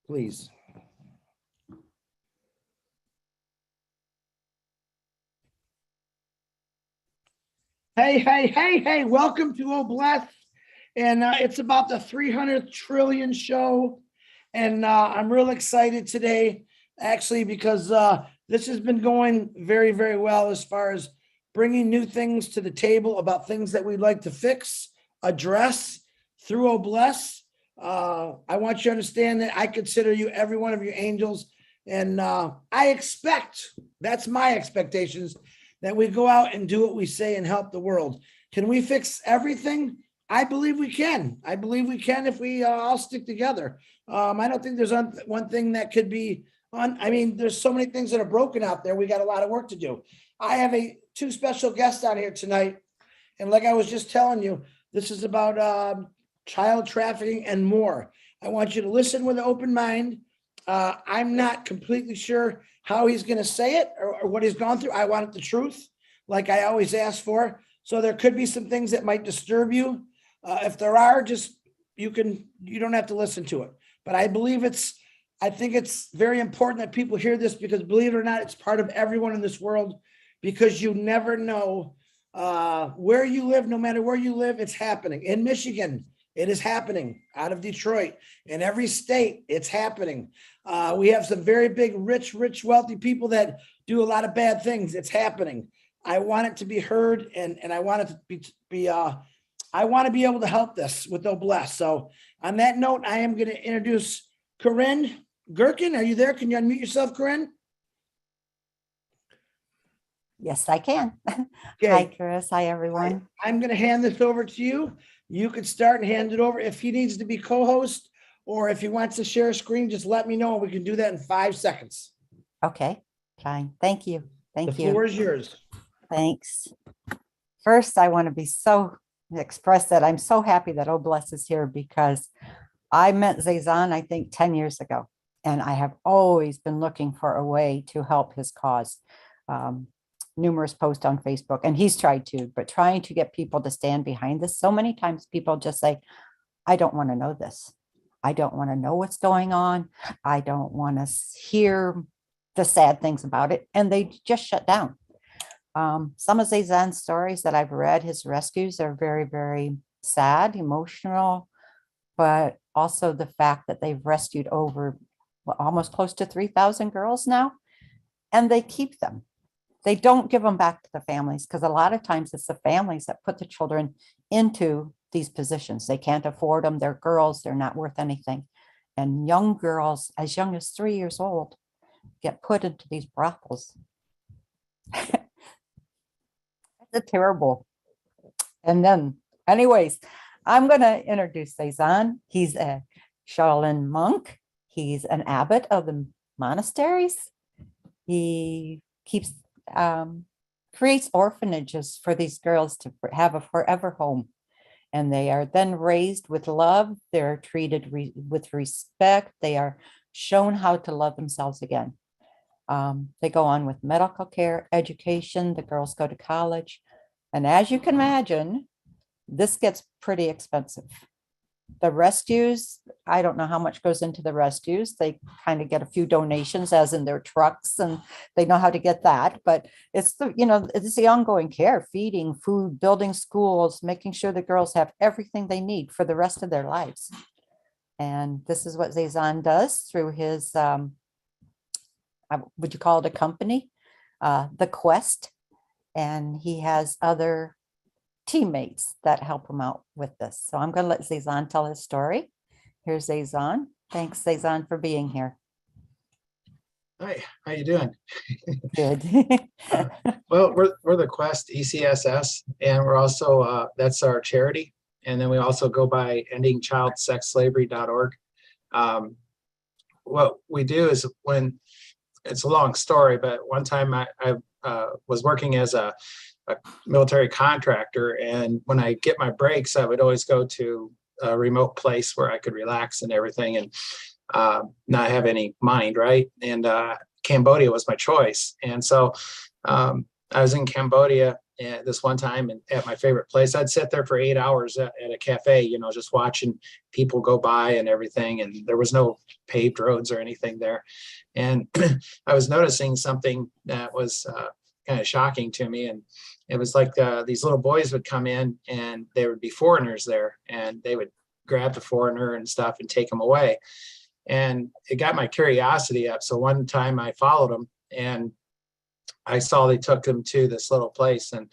please. Hey, welcome to Oblast. And it's about the 300th trillion show. And I'm real excited today, actually, because this has been going very, very well as far as bringing new things to the table about things that we'd like to fix, address through Oblast. I want you to understand that I consider you, every one of you, angels. And I expect, that's my expectations, that we go out and do what we say and help the world. Can we fix everything? I believe we can. I believe we can if we all stick together. I don't think there's one thing that could be on. I mean, there's so many things that are broken out there. We got a lot of work to do. I have two special guests on here tonight. And like I was just telling you, this is about child trafficking and more. I want you to listen with an open mind. I'm not completely sure how he's going to say it or what he's gone through. I want the truth, like I always ask for. So there could be some things that might disturb you. If there are, you don't have to listen to it. But I think it's very important that people hear this, because believe it or not, it's part of everyone in this world, because you never know where you live. No matter where you live, it's happening. In Michigan, it is happening. Out of Detroit, in every state, it's happening. We have some very big, rich, wealthy people that do a lot of bad things. It's happening. I want it to be heard, and I want it to be I want to be able to help this with Oblast. So on that note, I am going to introduce Corinne Gherkin. Are you there? Can you unmute yourself, Corinne? Yes, I can. Okay. Hi, Chris. Hi, everyone. I'm going to hand this over to you. You could start and hand it over. If he needs to be co-host or if he wants to share a screen, just let me know and we can do that in 5 seconds. Okay, fine. Thank you. Thank you. The floor is yours. Thanks. First, I want to express that I'm so happy that Oblast is here, because I met Zazan, I think 10 years ago, and I have always been looking for a way to help his cause. Numerous posts on Facebook, and he's tried to, but trying to get people to stand behind this. So many times people just say, I don't want to know this. I don't want to know what's going on. I don't want to hear the sad things about it. And they just shut down. Some of Zazan's stories that I've read, his rescues, are very, very sad, emotional, but also the fact that they've rescued over almost close to 3,000 girls now, and they keep them. They don't give them back to the families, because a lot of times it's the families that put the children into these positions. They can't afford them. They're girls. They're not worth anything. And young girls, as young as 3 years old, get put into these brothels. It's terrible. And then, anyways, I'm going to introduce Zazan. He's a Shaolin monk. He's an abbot of the monasteries. He creates orphanages for these girls to have a forever home. And they are then raised with love. They're treated with respect. They are shown how to love themselves again. They go on with medical care, education. The girls go to college. And as you can imagine, this gets pretty expensive. The rescues, I don't know how much goes into the rescues. They kind of get a few donations, as in their trucks, and they know how to get that. But it's it's the ongoing care, feeding, food, building schools, making sure the girls have everything they need for the rest of their lives. And this is what Zazan does through his, would you call it a company? The Quest. And he has other teammates that help him out with this. So I'm going to let Zazan tell his story. Here's Zazan. Thanks, Zazan, for being here. Hi, how you doing? Good. Well, we're the Quest ECSS, and we're also that's our charity, and then we also go by endingchildsexslavery.org. What we do is, when it's a long story, but one time I was working as a military contractor, and when I get my breaks, I would always go to a remote place where I could relax and everything, and not have any mind, right? And Cambodia was my choice. And so I was in Cambodia this one time and at my favorite place. I'd sit there for 8 hours at a cafe, just watching people go by and everything. And there was no paved roads or anything there. And I was noticing something that was kind of shocking to me. And it was like these little boys would come in and there would be foreigners there, and they would grab the foreigner and stuff and take them away. And it got my curiosity up. So one time I followed them, and I saw they took them to this little place. And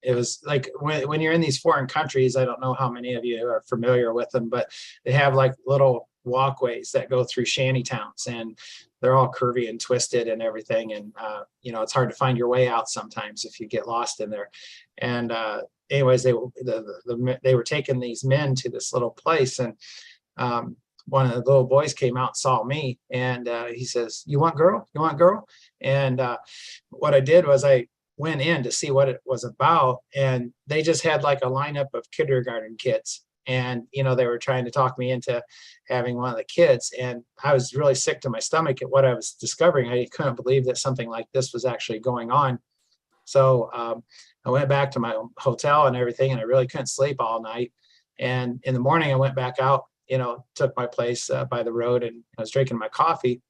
it was like when you're in these foreign countries, I don't know how many of you are familiar with them, but they have like little walkways that go through shanty towns, and they're all curvy and twisted and everything. And, it's hard to find your way out sometimes if you get lost in there. And anyways, they were taking these men to this little place. And one of the little boys came out and saw me, and he says, "You want girl? You want girl?" And what I did was I went in to see what it was about, and they just had like a lineup of kindergarten kids. And, they were trying to talk me into having one of the kids. And I was really sick to my stomach at what I was discovering. I couldn't believe that something like this was actually going on. So I went back to my hotel and everything, and I really couldn't sleep all night. And in the morning, I went back out, took my place by the road, and I was drinking my coffee.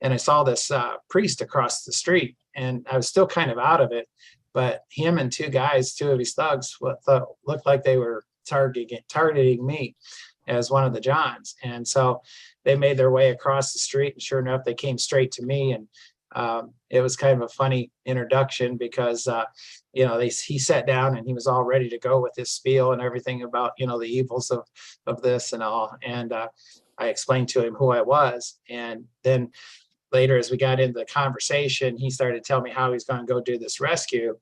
And I saw this priest across the street, and I was still kind of out of it. But him and two of his thugs looked like they were targeting me as one of the Johns. And so they made their way across the street, and sure enough, they came straight to me. And it was kind of a funny introduction because, he sat down and he was all ready to go with his spiel and everything about, the evils of this and all. And I explained to him who I was. And then later, as we got into the conversation, he started telling me how he's going to go do this rescue.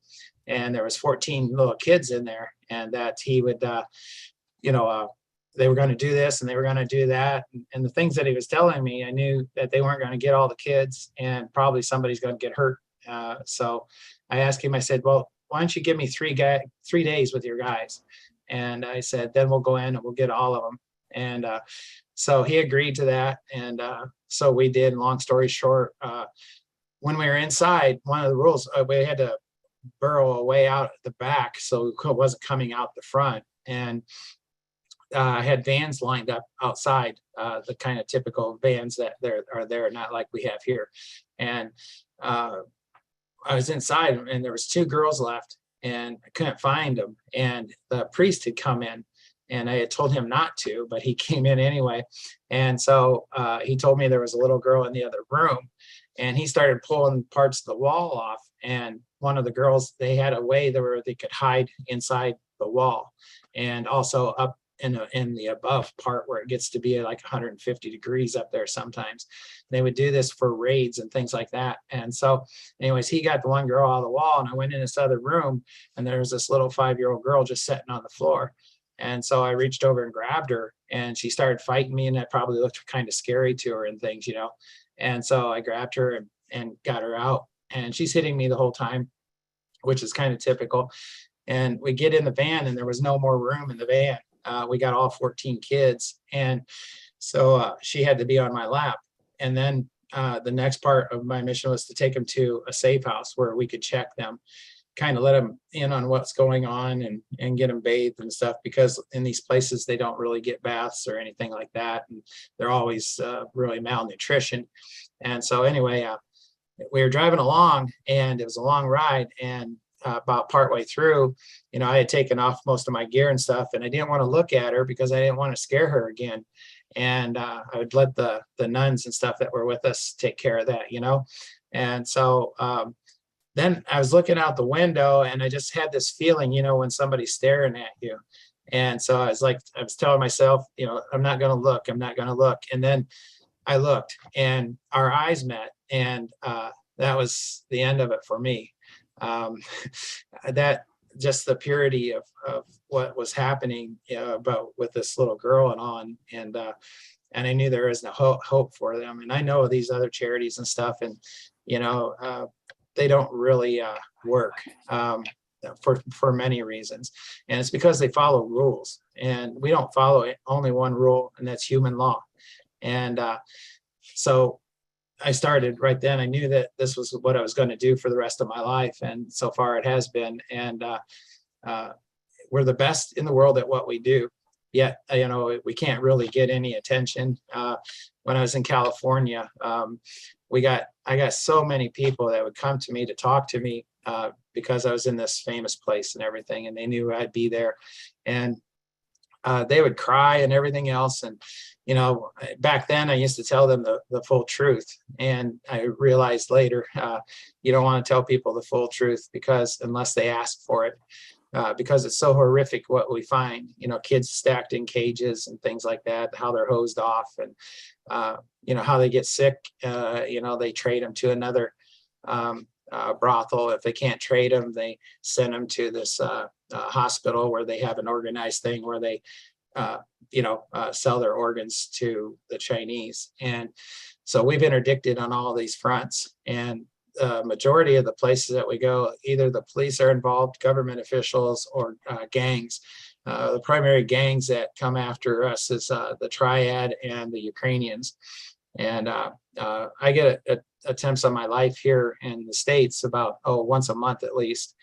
And there was 14 little kids in there, and that he would, they were going to do this and they were going to do that. And the things that he was telling me, I knew that they weren't going to get all the kids, and probably somebody's going to get hurt. So I asked him, I said, "Well, why don't you give me 3 days with your guys?" And I said, "Then we'll go in and we'll get all of them." And so he agreed to that. And so we did. Long story short, when we were inside, one of the rules, we had to burrow a way out the back, so it wasn't coming out the front. And I had vans lined up outside, the kind of typical vans that are there, not like we have here. And I was inside, and there was 2 girls left, and I couldn't find them. And the priest had come in, and I had told him not to, but he came in anyway. And so he told me there was a little girl in the other room, and he started pulling parts of the wall off. And one of the girls, they had a way where they could hide inside the wall, and also up in the above part where it gets to be like 150 degrees up there sometimes. They would do this for raids and things like that. And so anyways, he got the one girl out of the wall, and I went in this other room, and there was this little 5-year-old girl just sitting on the floor. And so I reached over and grabbed her, and she started fighting me, and that probably looked kind of scary to her and things, And so I grabbed her and got her out, and she's hitting me the whole time, which is kind of typical. And we get in the van, and there was no more room in the van. We got all 14 kids. And so she had to be on my lap. And then the next part of my mission was to take them to a safe house where we could check them, kind of let them in on what's going on, and get them bathed and stuff, because in these places, they don't really get baths or anything like that. And they're always really malnutrition. And so anyway, we were driving along, and it was a long ride. And about partway through, I had taken off most of my gear and stuff, and I didn't want to look at her because I didn't want to scare her again. And I would let the nuns and stuff that were with us take care of that, And so then I was looking out the window, and I just had this feeling, when somebody's staring at you. And so I was telling myself, I'm not going to look. I'm not going to look. And then I looked, and our eyes met, and that was the end of it for me. That just the purity of what was happening about with this little girl and all, and I knew there was no hope for them. And I know these other charities and stuff, and they don't really work for many reasons, and it's because they follow rules, and we don't follow only one rule, and that's human law. And so I started right then. I knew that this was what I was going to do for the rest of my life, and so far it has been. And uh, we're the best in the world at what we do. Yet, we can't really get any attention. When I was in California, I got so many people that would come to me to talk to me because I was in this famous place and everything, and they knew I'd be there. And they would cry and everything else. And, back then I used to tell them the full truth. And I realized later, you don't want to tell people the full truth because unless they ask for it, because it's so horrific what we find, kids stacked in cages and things like that, how they're hosed off and, how they get sick. They trade them to another brothel. If they can't trade them, they send them to this hospital where they have an organized thing where they, sell their organs to the Chinese. And so we've interdicted on all these fronts. And majority of the places that we go, either the police are involved, government officials, or gangs. The primary gangs that come after us is the Triad and the Ukrainians. And I get attempts on my life here in the States about, once a month at least.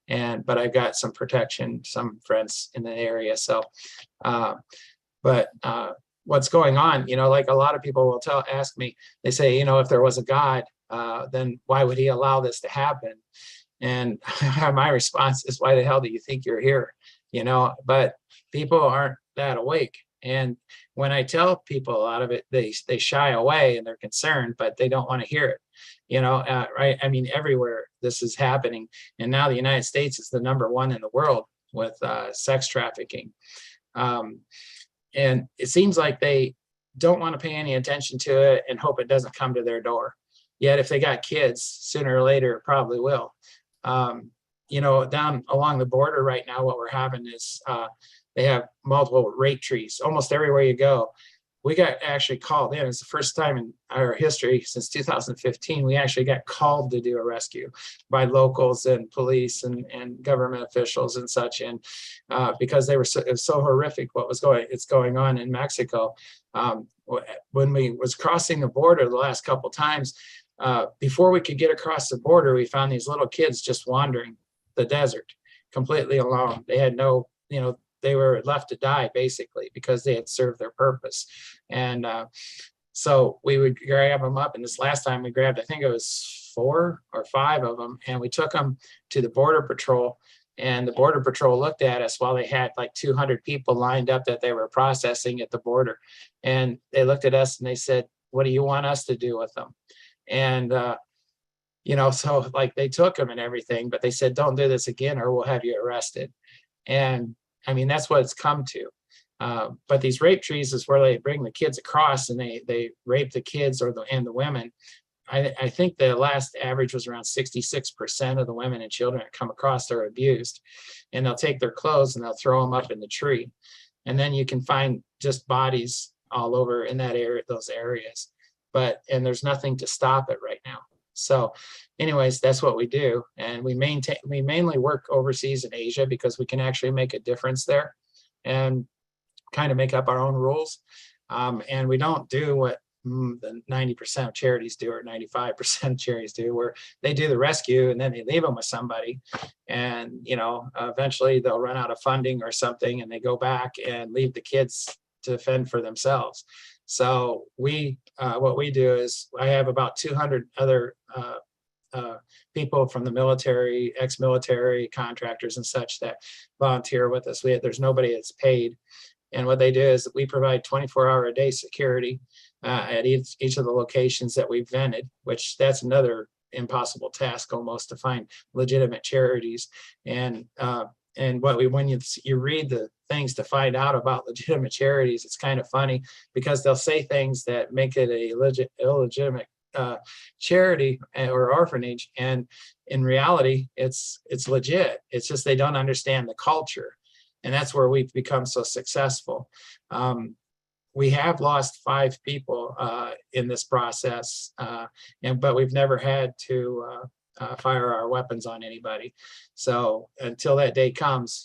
But I've got some protection, some friends in the area. So, what's going on, like a lot of people will ask me, they say, if there was a God, then why would he allow this to happen? And my response is, why the hell do you think you're here? But people aren't that awake. And when I tell people a lot of it, they shy away and they're concerned, but they don't want to hear it. Right? I mean, everywhere this is happening. And now the United States is the #1 in the world with sex trafficking. And it seems like they don't want to pay any attention to it and hope it doesn't come to their door. Yet if they got kids, sooner or later, it probably will. Down along the border right now, what we're having is they have multiple rape trees almost everywhere you go. We got actually called in. It's the first time in our history since 2015, we actually got called to do a rescue by locals and police and government officials and such. And because it was so horrific what was going on in Mexico. When we was crossing the border the last couple times, before we could get across the border, we found these little kids just wandering the desert completely alone. They had no, they were left to die basically because they had served their purpose. And so we would grab them up. And this last time we grabbed, I think it was 4 or 5 of them. And we took them to the Border Patrol. And the Border Patrol looked at us while they had like 200 people lined up that they were processing at the border. And they looked at us and they said, what do you want us to do with them? And, so like they took them and everything, but they said, don't do this again or we'll have you arrested. And I mean, that's what it's come to. But these rape trees is where they bring the kids across and they rape the kids and the women. I think the last average was around 66% of the women and children that come across are abused. And they'll take their clothes and they'll throw them up in the tree. And then you can find just bodies all over in that area, those areas. And there's nothing to stop it right now. So anyways, that's what we do. And we mainly work overseas in Asia because we can actually make a difference there and kind of make up our own rules. And we don't do what the 90% of charities do or 95% of charities do, where they do the rescue and then they leave them with somebody. And, eventually they'll run out of funding or something and they go back and leave the kids to fend for themselves. So what we do is I have about 200 other people from the military, ex-military contractors and such that volunteer with us. There's nobody that's paid. And what they do is we provide 24-hour-a-day security at each of the locations that we've vented, which that's another impossible task almost to find legitimate charities. And when you read the things to find out about legitimate charities, it's kind of funny because they'll say things that make it a illegitimate charity or orphanage, and in reality, it's legit. It's just they don't understand the culture, and that's where we've become so successful. We have lost 5 people in this process, but we've never had to fire our weapons on anybody. So until that day comes,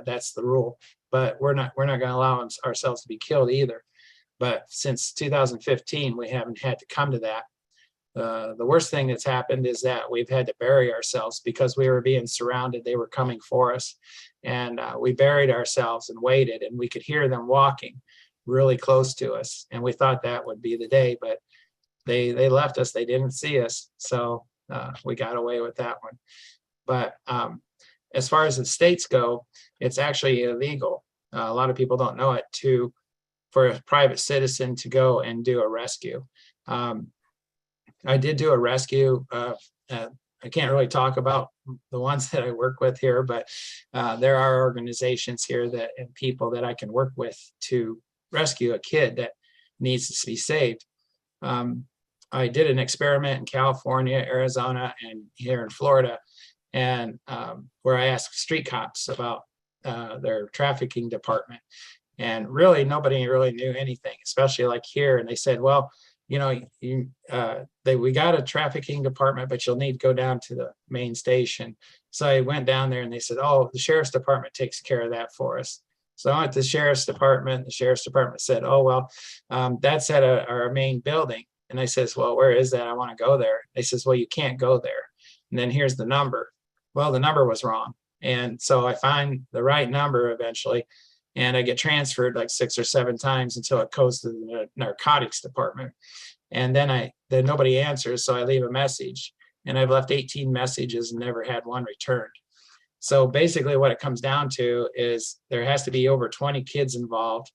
that's the rule. But we're not going to allow ourselves to be killed either. But since 2015, we haven't had to come to that. The worst thing that's happened is that we've had to bury ourselves because we were being surrounded. They were coming for us. And we buried ourselves and waited, and we could hear them walking really close to us. And we thought that would be the day, but they left us. They didn't see us. So we got away with that one. But as far as the states go, it's actually illegal. A lot of people don't know it for a private citizen to go and do a rescue. I did do a rescue. I can't really talk about the ones that I work with here, but there are organizations here and people that I can work with to rescue a kid that needs to be saved. I did an experiment in California, Arizona, and here in Florida, and where I asked street cops about their trafficking department. And really, nobody really knew anything, especially like here. And they said, well, you know, we got a trafficking department, but you'll need to go down to the main station. So I went down there and they said, oh, the sheriff's department takes care of that for us. So I went to the sheriff's department. The sheriff's department said, oh, well, that's at our main building. And I says, well, where is that? I want to go there. They says, well, you can't go there. And then here's the number. Well, the number was wrong. And so I find the right number eventually. And I get transferred like 6 or 7 times until it goes to the narcotics department. And then nobody answers. So I leave a message, and I've left 18 messages and never had one returned. So basically what it comes down to is there has to be over 20 kids involved.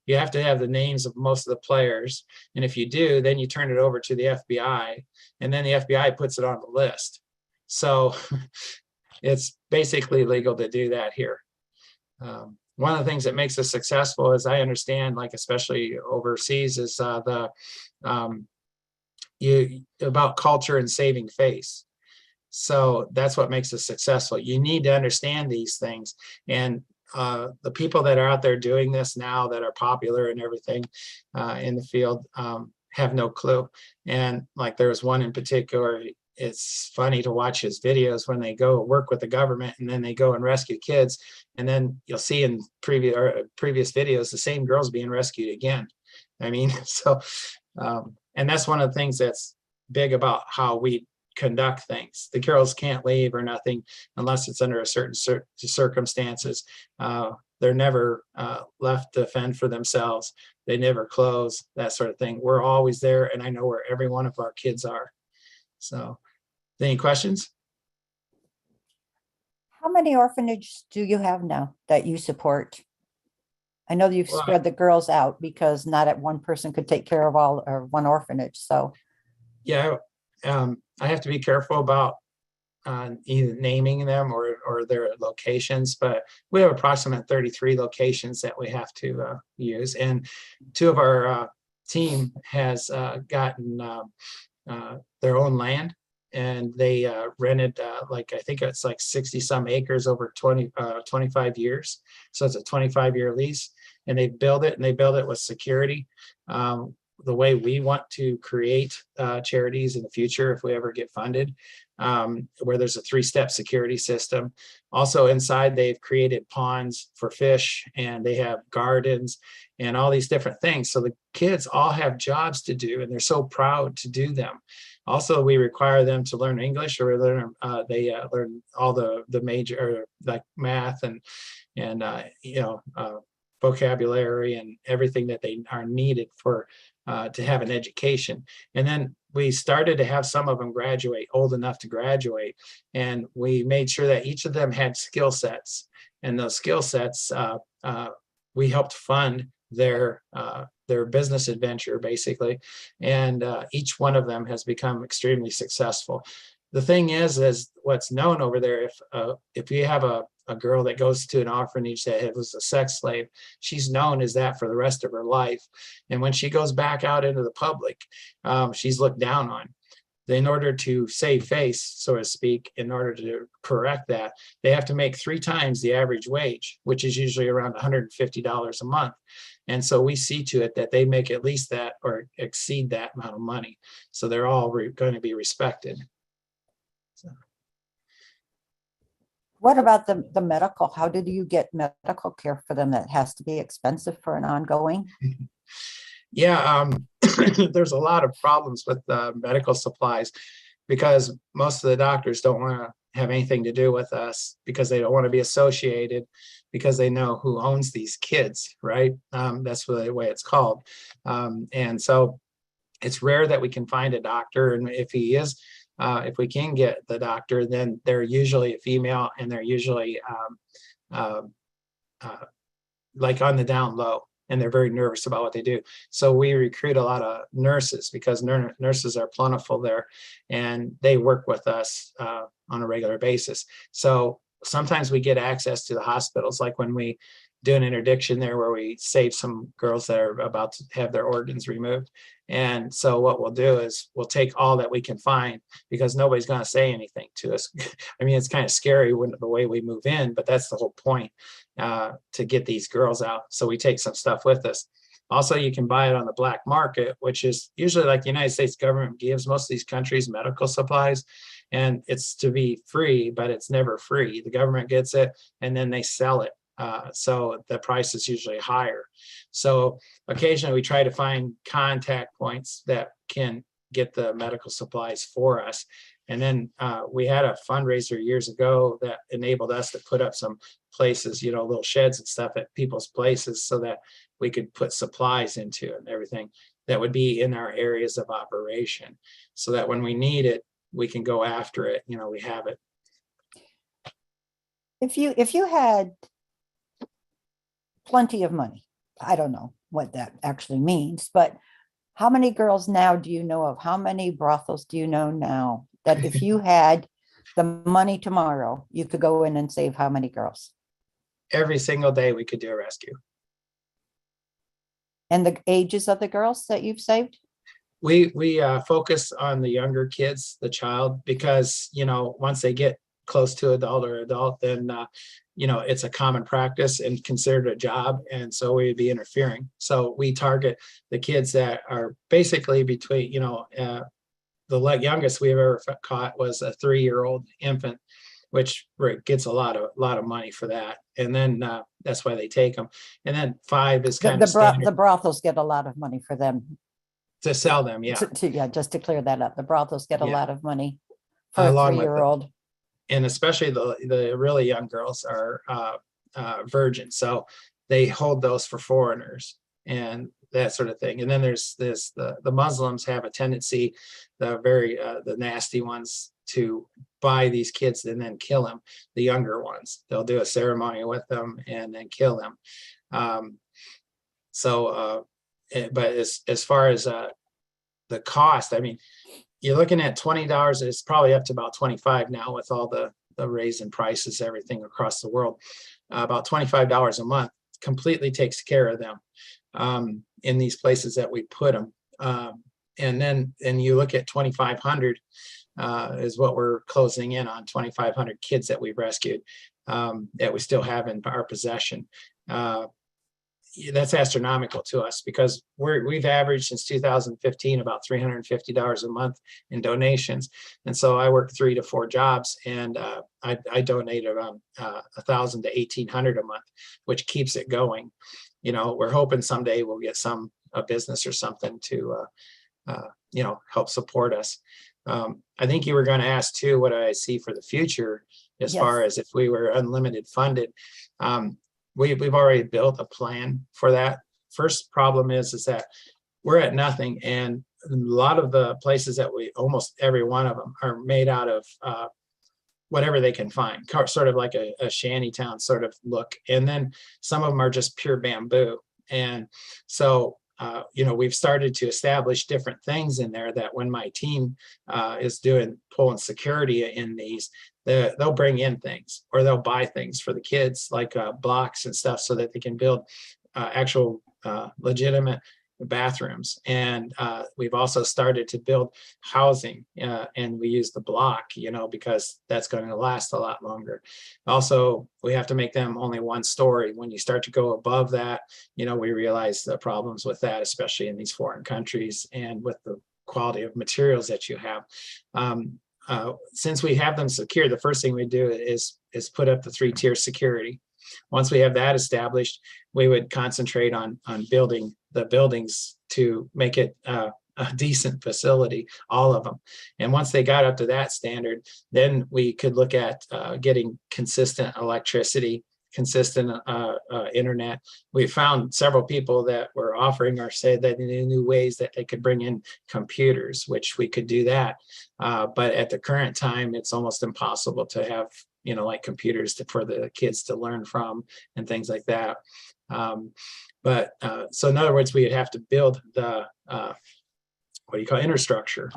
You have to have the names of most of the players. And if you do, then you turn it over to the FBI, and then the FBI puts it on the list. So it's basically legal to do that here. One of the things that makes us successful, as I understand, like especially overseas, is about culture and saving face. So that's what makes us successful. You need to understand these things. And the people that are out there doing this now that are popular and everything in the field have no clue. And like there was one in particular, it's funny to watch his videos when they go work with the government and then they go and rescue kids. And then you'll see in previous videos, the same girls being rescued again. I mean, so, and that's one of the things that's big about how we conduct things. The girls can't leave or nothing unless it's under a certain circumstances. They're never left to fend for themselves. They never close, that sort of thing. We're always there, and I know where every one of our kids are. So, any questions? How many orphanages do you have now that you support? I know you've Well, spread the girls out because not one person could take care of all or one orphanage. So Yeah, I have to be careful about either naming them or their locations, but we have approximately 33 locations that we have to use. And 2 of our team has gotten their own land, and they rented like, I think it's like 60 some acres over 25 years. So it's a 25-year lease, and they build it with security. The way we want to create charities in the future, if we ever get funded, where there's a 3-step security system. Also inside, they've created ponds for fish, and they have gardens and all these different things. So the kids all have jobs to do, and they're so proud to do them. Also, we require them to learn English, or learn learn all the major, like math and vocabulary and everything that they are needed for to have an education. And then we started to have some of them graduate, old enough to graduate, and we made sure that each of them had skill sets. And those skill sets, we helped fund their business adventure, basically. And each one of them has become extremely successful. The thing is what's known over there, if you have a girl that goes to an orphanage that was a sex slave, she's known as that for the rest of her life. And when she goes back out into the public, she's looked down on. In order to save face, so to speak, in order to correct that, they have to make 3 times the average wage, which is usually around $150 a month. And so we see to it that they make at least that or exceed that amount of money. So they're all going to be respected. So. what about the medical? How did you get medical care for them? That has to be expensive for an ongoing. Yeah, there's a lot of problems with medical supplies because most of the doctors don't want to have anything to do with us because they don't want to be associated because they know who owns these kids, right? That's the way it's called. And so it's rare that we can find a doctor. And if we can get the doctor, then they're usually a female and they're usually uh, uh, like on the down low, and they're very nervous about what they do. So we recruit a lot of nurses because nurses are plentiful there, and they work with us on a regular basis. So sometimes we get access to the hospitals, like when we do an interdiction there where we save some girls that are about to have their organs removed. And so what we'll do is we'll take all that we can find because nobody's going to say anything to us. I mean, it's kind of scary when the way we move in, but that's the whole point, to get these girls out. So we take some stuff with us. Also, you can buy it on the black market, which is usually like the United States government gives most of these countries medical supplies, and it's to be free, but it's never free. The government gets it and then they sell it. So the price is usually higher. So occasionally we try to find contact points that can get the medical supplies for us. And then we had a fundraiser years ago that enabled us to put up some places, little sheds and stuff at people's places so that we could put supplies into it and everything that would be in our areas of operation so that when we need it, we can go after it. We have it. If you had plenty of money, I don't know what that actually means, but how many girls now do you know of? How many brothels do you know now that if you had the money tomorrow, you could go in and save how many girls? Every single day we could do a rescue. And the ages of the girls that you've saved? We focus on the younger kids, the child, because, once they get close to adult, then, it's a common practice and considered a job. And so we'd be interfering. So we target the kids that are basically between, the youngest we've ever caught was a 3-year-old infant, which gets a lot of money for that. And then that's why they take them. And then 5 is kind of standard The brothels get a lot of money for them. to sell them. Yeah. Yeah, just to clear that up. The brothels get a Yeah. lot of money for a Along with 3-year-old. And especially the really young girls are virgin, so they hold those for foreigners and that sort of thing. And then there's the Muslims have a tendency, the nasty ones, to buy these kids and then kill them. The younger ones, they'll do a ceremony with them and then kill them. But as far as the cost, I mean, you're looking at $20. It's probably up to about 25 now with all the raise in prices, everything across the world. About $25 a month completely takes care of them in these places that we put them. And then you look at 2,500 is what we're closing in on, 2,500 kids that we've rescued that we still have in our possession. That's astronomical to us because we've averaged since 2015 about $350 a month in donations. And so I work 3 to 4 jobs, and I donate around 1,000 to 1,800 a month, which keeps it going. We're hoping someday we'll get a business or something to help support us. I think you were going to ask too, what I see for the future as Yes. far as if we were unlimited funded. We've already built a plan for that. First problem is that we're at nothing, and a lot of the places that almost every one of them are made out of whatever they can find, sort of like a shanty town sort of look. And then some of them are just pure bamboo. And so, we've started to establish different things in there that when my team is pulling security in these, they'll bring in things or they'll buy things for the kids like blocks and stuff so that they can build actual legitimate bathrooms. And we've also started to build housing and we use the block, because that's going to last a lot longer. Also, we have to make them only 1 story. When you start to go above that, we realize the problems with that, especially in these foreign countries and with the quality of materials that you have. Since we have them secure, the first thing we do is put up the 3-tier security. Once we have that established, we would concentrate on building the buildings to make it a decent facility, all of them. And once they got up to that standard, then we could look at getting consistent electricity, consistent internet. We found several people that were offering or said that they knew ways that they could bring in computers, which we could do that. But at the current time, it's almost impossible to have, like computers for the kids to learn from and things like that. So in other words, we would have to build the infrastructure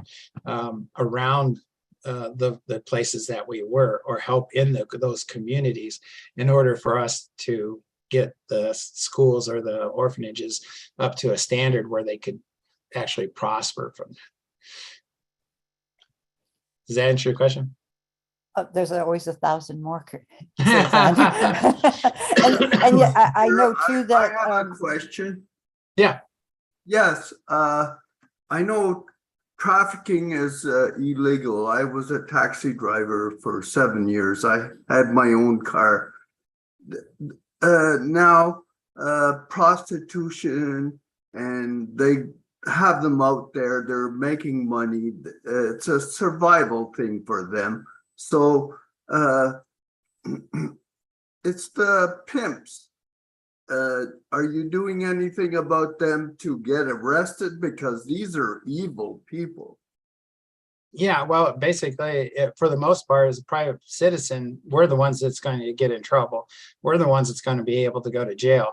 around the places that we were, or help in those communities, in order for us to get the schools or the orphanages up to a standard where they could actually prosper from that. Does that answer your question? There's always 1,000 more. And yeah, I know too that. I have a question. Yeah. Yes, I know trafficking is illegal. I was a taxi driver for 7 years. I had my own car. Now, prostitution, and they have them out there. They're making money. It's a survival thing for them. So it's the pimps. Are you doing anything about them to get arrested? Because these are evil people. Yeah, well, basically, for the most part, as a private citizen, we're the ones that's going to get in trouble. We're the ones that's going to be able to go to jail.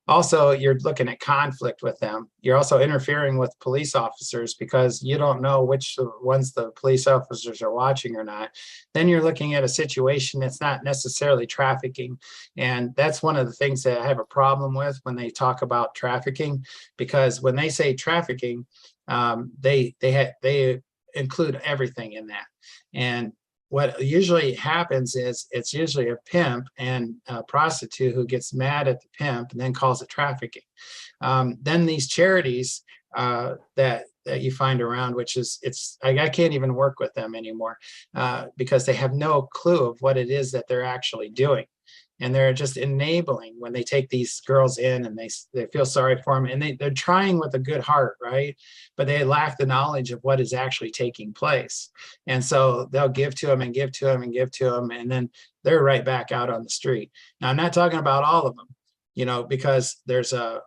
Also, you're looking at conflict with them. You're also interfering with police officers because you don't know which ones the police officers are watching or not. Then you're looking at a situation that's not necessarily trafficking. And that's one of the things that I have a problem with when they talk about trafficking, because when they say trafficking, they include everything in that. And what usually happens is it's usually a pimp and a prostitute who gets mad at the pimp and then calls it trafficking. Then these charities that you find around, which is, I can't even work with them anymore because they have no clue of what it is that they're actually doing. And they're just enabling when they take these girls in, and they feel sorry for them, and they're trying with a good heart, right? But they lack the knowledge of what is actually taking place. And so they'll give to them and give to them and give to them, and then they're right back out on the street. Now, I'm not talking about all of them, because there's a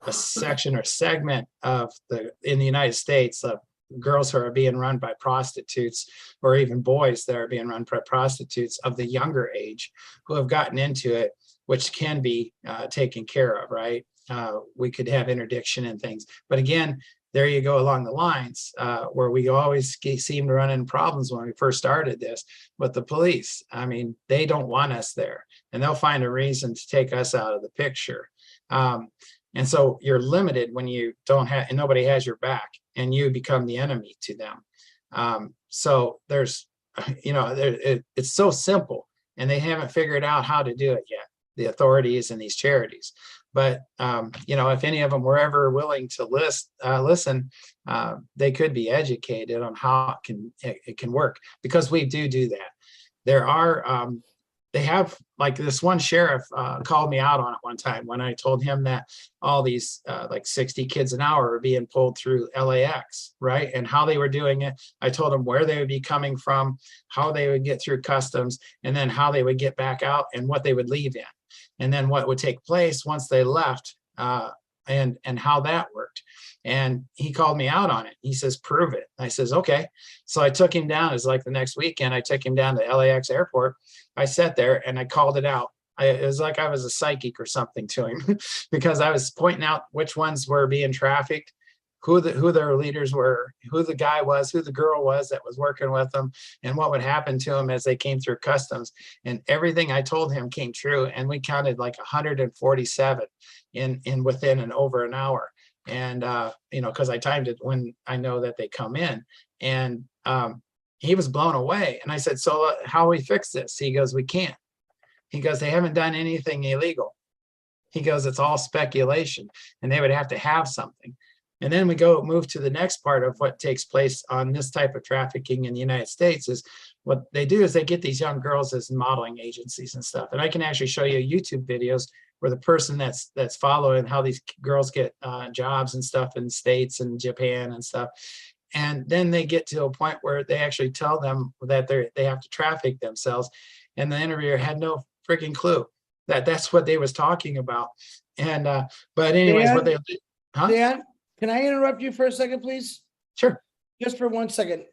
section or segment in the United States of girls who are being run by prostitutes, or even boys that are being run by prostitutes of the younger age, who have gotten into it, which can be taken care of, right? We could have interdiction and things. But again, there you go along the lines where we always seem to run into problems when we first started this with the police. I mean, they don't want us there, and they'll find a reason to take us out of the picture. And so you're limited when you don't have, and nobody has your back, and you become the enemy to them. So there's, it's so simple, and they haven't figured out how to do it yet, the authorities and these charities. But, if any of them were ever willing to listen, they could be educated on how it can work, because we do that. There are, they have, like, this one sheriff called me out on it one time when I told him that all these like 60 kids an hour are being pulled through LAX, right? And how they were doing it. I told him where they would be coming from, how they would get through customs, and then how they would get back out and what they would leave in. And then what would take place once they left, and how that worked. And he called me out on it. He says, prove it. I says, okay. So I took him down. It's like the next weekend, I took him down to LAX airport. I sat there and I called it out. It was like I was a psychic or something to him because I was pointing out which ones were being trafficked, who their leaders were, who the guy was, who the girl was that was working with them, and what would happen to them as they came through customs. And everything I told him came true. And we counted like 147 in within and over an hour. And, because I timed it when I know that they come in. And he was blown away. And I said, so how we fix this? He goes, we can't. He goes, they haven't done anything illegal. He goes, it's all speculation, and they would have to have something. And then we move to the next part of what takes place on this type of trafficking in the United States. Is what they do is they get these young girls as modeling agencies and stuff. And I can actually show you YouTube videos or the person that's following how these girls get jobs and stuff in States and Japan and stuff. And then they get to a point where they actually tell them that they have to traffic themselves. And the interviewer had no freaking clue that that's what they was talking about. And, but anyways, what they, huh? Dan, can I interrupt you for a second, please? Sure. Just for 1 second.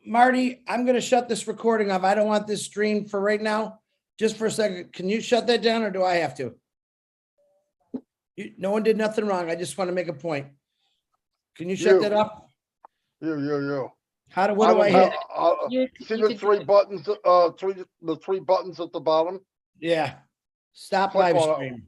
Marty, I'm gonna shut this recording off. I don't want this streamed for right now. Just for a second. Can you shut that down or do I have to? No one did nothing wrong. I just want to make a point. Can you shut You. that off? You. What do I hit? See the three buttons, the three buttons at the bottom? Yeah. Stop Click live on it. stream.